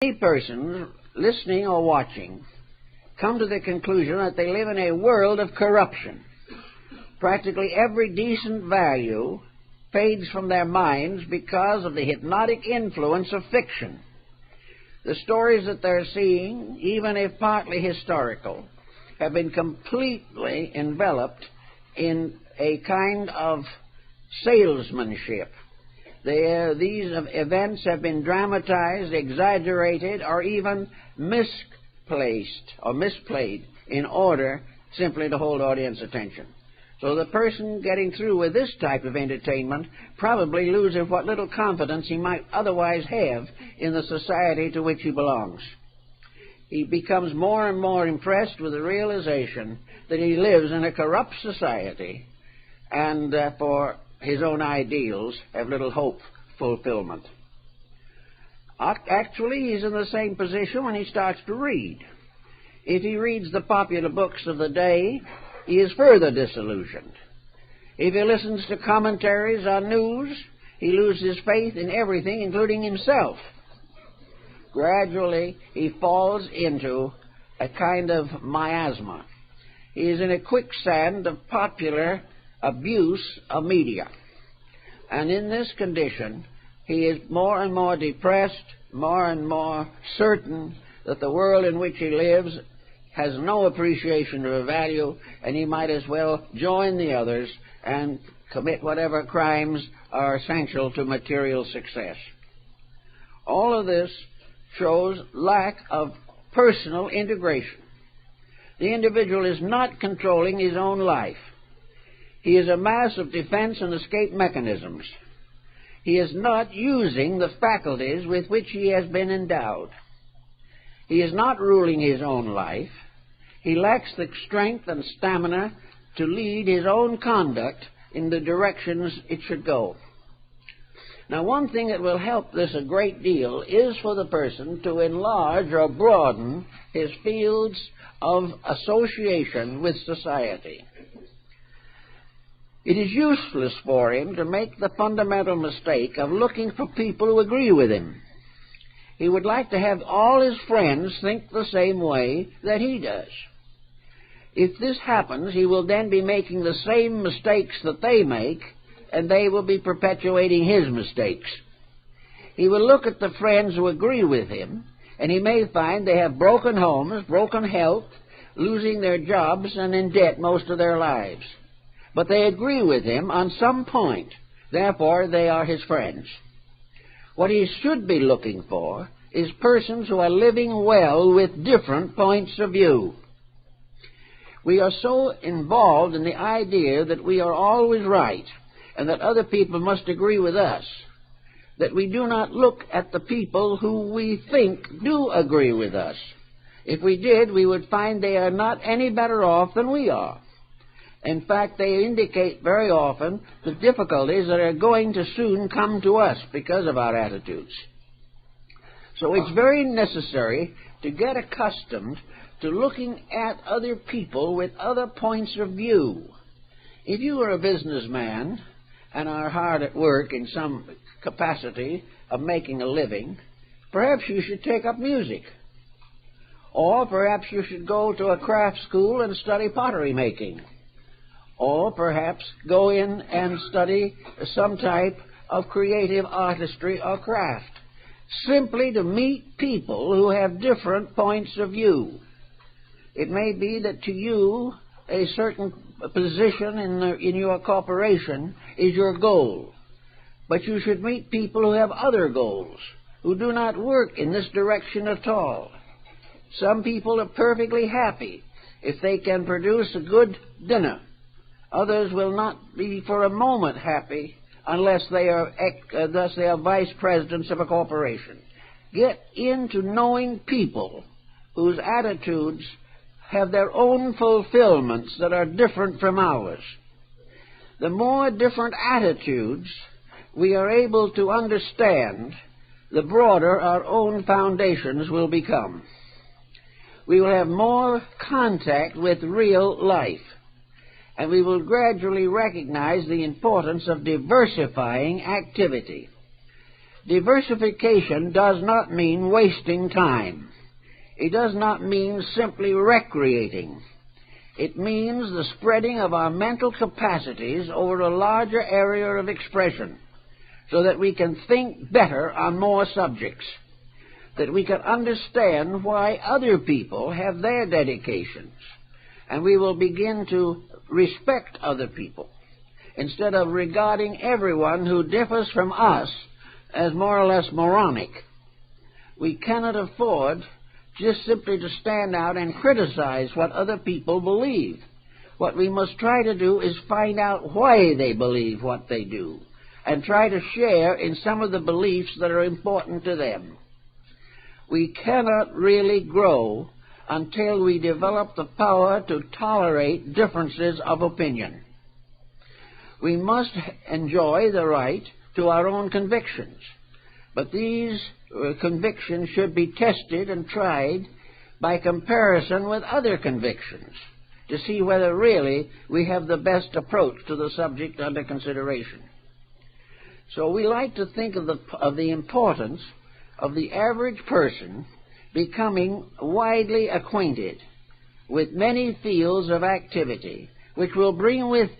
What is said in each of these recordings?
Many persons, listening or watching, come to the conclusion that they live in a world of corruption. Practically every decent value fades from their minds because of the hypnotic influence of fiction. The stories that they're seeing, even if partly historical, have been completely enveloped in a kind of salesmanship. These events have been dramatized, exaggerated, or even misplaced or misplayed in order simply to hold audience attention. So the person getting through with this type of entertainment probably loses what little confidence he might otherwise have in the society to which he belongs. He becomes more and more impressed with the realization that he lives in a corrupt society and for his own ideals have little hope fulfillment. Actually, he's in the same position when he starts to read. If he reads the popular books of the day, he is further disillusioned. If he listens to commentaries on news, he loses faith in everything, including himself. Gradually, he falls into a kind of miasma. He is in a quicksand of popular abuse of media. And in this condition, he is more and more depressed, more and more certain that the world in which he lives has no appreciation of value, and he might as well join the others and commit whatever crimes are essential to material success. All of this shows lack of personal integration. The individual is not controlling his own life. He is a mass of defense and escape mechanisms. He is not using the faculties with which he has been endowed. He is not ruling his own life. He lacks the strength and stamina to lead his own conduct in the directions it should go. Now, one thing that will help this a great deal is for the person to enlarge or broaden his fields of association with society. It is useless for him to make the fundamental mistake of looking for people who agree with him. He would like to have all his friends think the same way that he does. If this happens, he will then be making the same mistakes that they make, and they will be perpetuating his mistakes. He will look at the friends who agree with him, and he may find they have broken homes, broken health, losing their jobs, and in debt most of their lives. But they agree with him on some point. Therefore, they are his friends. What he should be looking for is persons who are living well with different points of view. We are so involved in the idea that we are always right and that other people must agree with us that we do not look at the people who we think do agree with us. If we did, we would find they are not any better off than we are. In fact, they indicate very often the difficulties that are going to soon come to us because of our attitudes. So it's very necessary to get accustomed to looking at other people with other points of view. If you are a businessman and are hard at work in some capacity of making a living, perhaps you should take up music. Or perhaps you should go to a craft school and study pottery making. Or perhaps go in and study some type of creative artistry or craft, simply to meet people who have different points of view. It may be that to you a certain position in your corporation is your goal, but you should meet people who have other goals, who do not work in this direction at all. Some people are perfectly happy if they can produce a good dinner. Others will not be for a moment happy unless they are vice presidents of a corporation. Get into knowing people whose attitudes have their own fulfillments that are different from ours. The more different attitudes we are able to understand, the broader our own foundations will become. We will have more contact with real life, and we will gradually recognize the importance of diversifying activity. Diversification does not mean wasting time. It does not mean simply recreating. It means the spreading of our mental capacities over a larger area of expression, so that we can think better on more subjects, that we can understand why other people have their dedications, and we will begin to respect other people, instead of regarding everyone who differs from us as more or less moronic. We cannot afford just simply to stand out and criticize what other people believe. What we must try to do is find out why they believe what they do, and try to share in some of the beliefs that are important to them. We cannot really grow until we develop the power to tolerate differences of opinion. We must enjoy the right to our own convictions, but these convictions should be tested and tried by comparison with other convictions to see whether really we have the best approach to the subject under consideration. So we like to think of the importance of the average person becoming widely acquainted with many fields of activity, which will bring with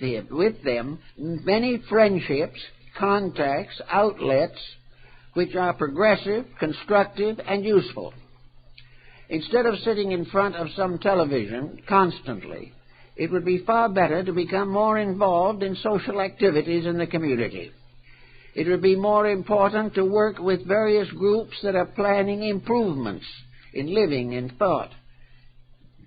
them many friendships, contacts, outlets, which are progressive, constructive, and useful. Instead of sitting in front of some television constantly, it would be far better to become more involved in social activities in the community. It would be more important to work with various groups that are planning improvements in living and thought,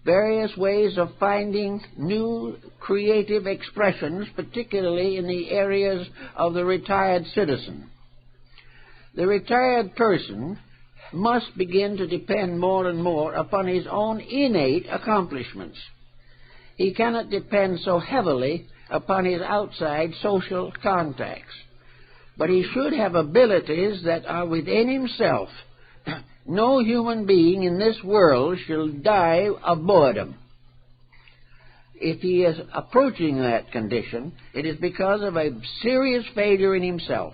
various ways of finding new creative expressions, particularly in the areas of the retired citizen. The retired person must begin to depend more and more upon his own innate accomplishments. He cannot depend so heavily upon his outside social contacts, but he should have abilities that are within himself. No human being in this world shall die of boredom. If he is approaching that condition, it is because of a serious failure in himself.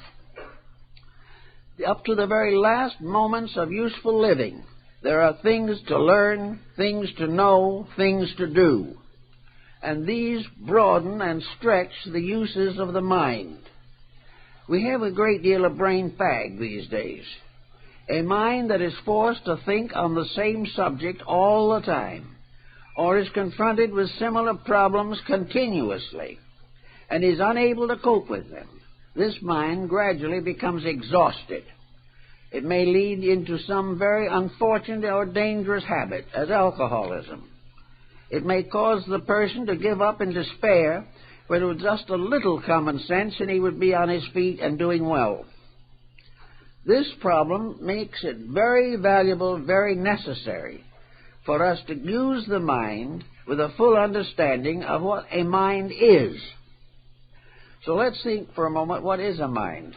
Up to the very last moments of useful living, there are things to learn, things to know, things to do. And these broaden and stretch the uses of the mind. We have a great deal of brain fag these days. A mind that is forced to think on the same subject all the time, or is confronted with similar problems continuously, and is unable to cope with them. This mind gradually becomes exhausted. It may lead into some very unfortunate or dangerous habit, as alcoholism. It may cause the person to give up in despair, when with just a little common sense and he would be on his feet and doing well. This problem makes it very valuable, very necessary for us to use the mind with a full understanding of what a mind is. So let's think for a moment, what is a mind?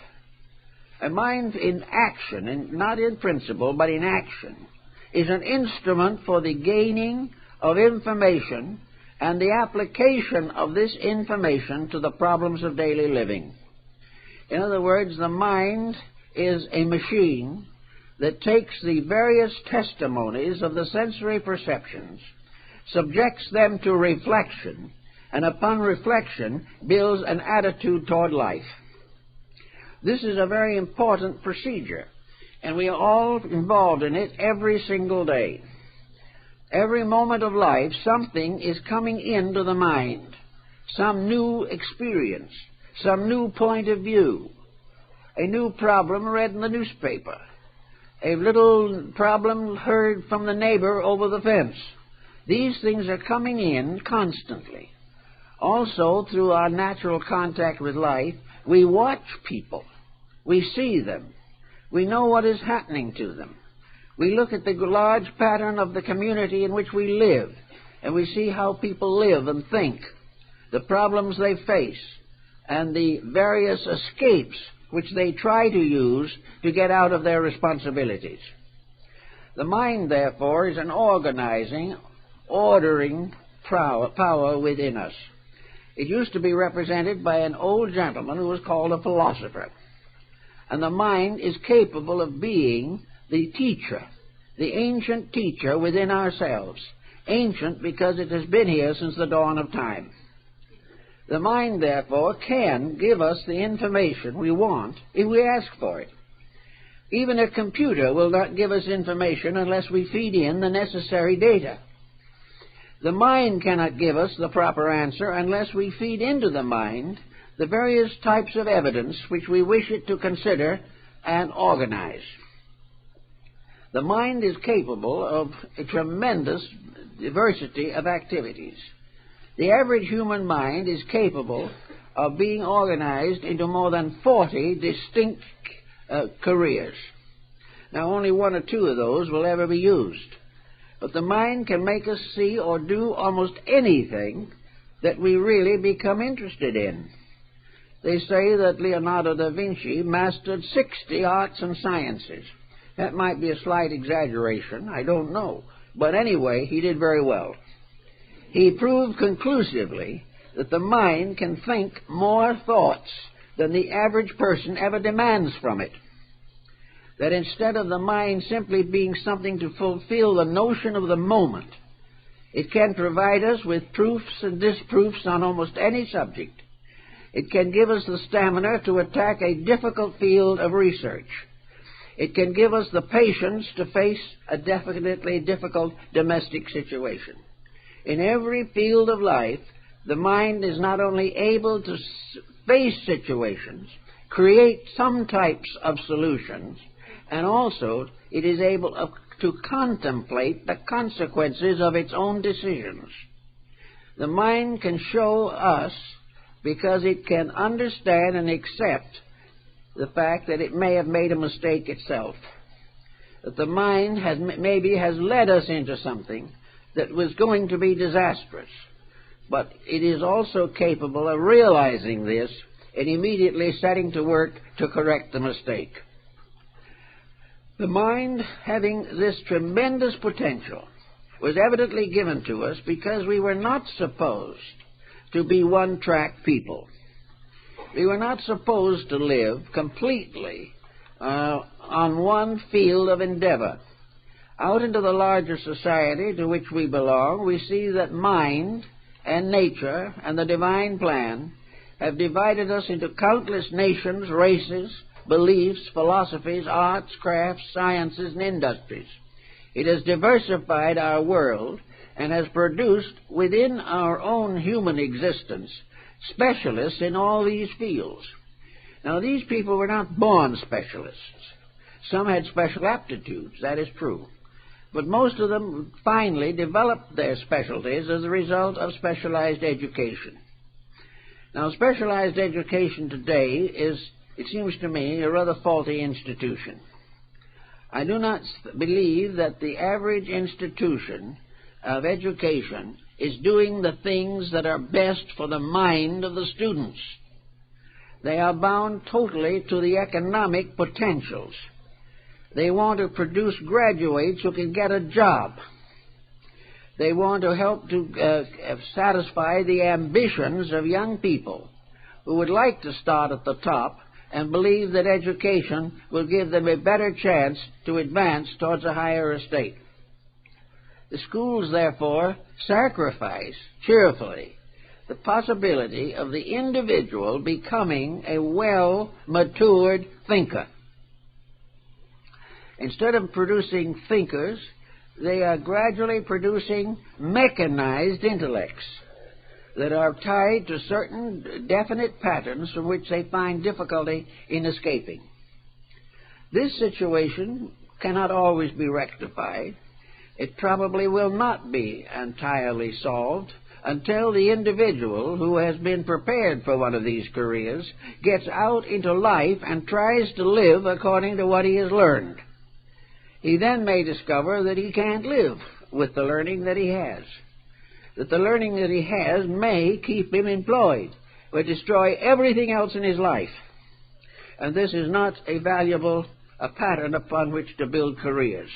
A mind in action, and not in principle, but in action, is an instrument for the gaining of information and the application of this information to the problems of daily living. In other words, the mind is a machine that takes the various testimonies of the sensory perceptions, subjects them to reflection, and upon reflection builds an attitude toward life. This is a very important procedure, and we are all involved in it every single day. Every moment of life, something is coming into the mind, some new experience, some new point of view, a new problem read in the newspaper, a little problem heard from the neighbor over the fence. These things are coming in constantly. Also, through our natural contact with life, we watch people. We see them. We know what is happening to them. We look at the large pattern of the community in which we live, and we see how people live and think, the problems they face, and the various escapes which they try to use to get out of their responsibilities. The mind, therefore, is an organizing, ordering power within us. It used to be represented by an old gentleman who was called a philosopher. and the mind is capable of being the teacher, the ancient teacher within ourselves. Ancient because it has been here since the dawn of time. The mind, therefore, can give us the information we want if we ask for it. Even a computer will not give us information unless we feed in the necessary data. The mind cannot give us the proper answer unless we feed into the mind the various types of evidence which we wish it to consider and organize. The mind is capable of a tremendous diversity of activities. The average human mind is capable of being organized into more than 40 distinct careers. Now, only one or two of those will ever be used. But the mind can make us see or do almost anything that we really become interested in. They say that Leonardo da Vinci mastered 60 arts and sciences. That might be a slight exaggeration, I don't know. But anyway, he did very well. He proved conclusively that the mind can think more thoughts than the average person ever demands from it. That instead of the mind simply being something to fulfill the notion of the moment, it can provide us with proofs and disproofs on almost any subject. It can give us the stamina to attack a difficult field of research. It can give us the patience to face a definitely difficult domestic situation. In every field of life, the mind is not only able to face situations, create some types of solutions, and also it is able to contemplate the consequences of its own decisions. The mind can show us because it can understand and accept the fact that it may have made a mistake itself, that the mind has led us into something that was going to be disastrous, but it is also capable of realizing this and immediately setting to work to correct the mistake. The mind, having this tremendous potential, was evidently given to us because we were not supposed to be one-track people. We were not supposed to live completely on one field of endeavor. Out into the larger society to which we belong, we see that mind and nature and the divine plan have divided us into countless nations, races, beliefs, philosophies, arts, crafts, sciences, and industries. It has diversified our world and has produced within our own human existence specialists in all these fields. Now, these people were not born specialists. Some had special aptitudes, that is true. But most of them finally developed their specialties as a result of specialized education. Now, specialized education today is, it seems to me, a rather faulty institution. I do not believe that the average institution of education is doing the things that are best for the mind of the students. They are bound totally to the economic potentials. They want to produce graduates who can get a job. They want to help to satisfy the ambitions of young people who would like to start at the top and believe that education will give them a better chance to advance towards a higher estate. The schools, therefore, sacrifice cheerfully the possibility of the individual becoming a well-matured thinker. Instead of producing thinkers, they are gradually producing mechanized intellects that are tied to certain definite patterns from which they find difficulty in escaping. This situation cannot always be rectified. It probably will not be entirely solved until the individual who has been prepared for one of these careers gets out into life and tries to live according to what he has learned. He then may discover that he can't live with the learning that he has, that the learning that he has may keep him employed, but destroy everything else in his life. And this is not a valuable pattern upon which to build careers.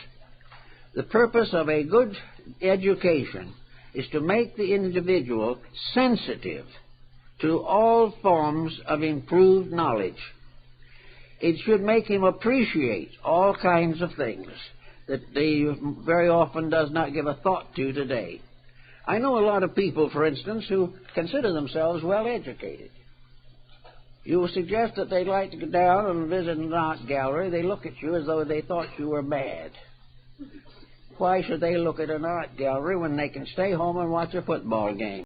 The purpose of a good education is to make the individual sensitive to all forms of improved knowledge. It should make him appreciate all kinds of things that he very often does not give a thought to today. I know a lot of people, for instance, who consider themselves well educated. You suggest that they'd like to go down and visit an art gallery. They look at you as though they thought you were mad. Why should they look at an art gallery when they can stay home and watch a football game?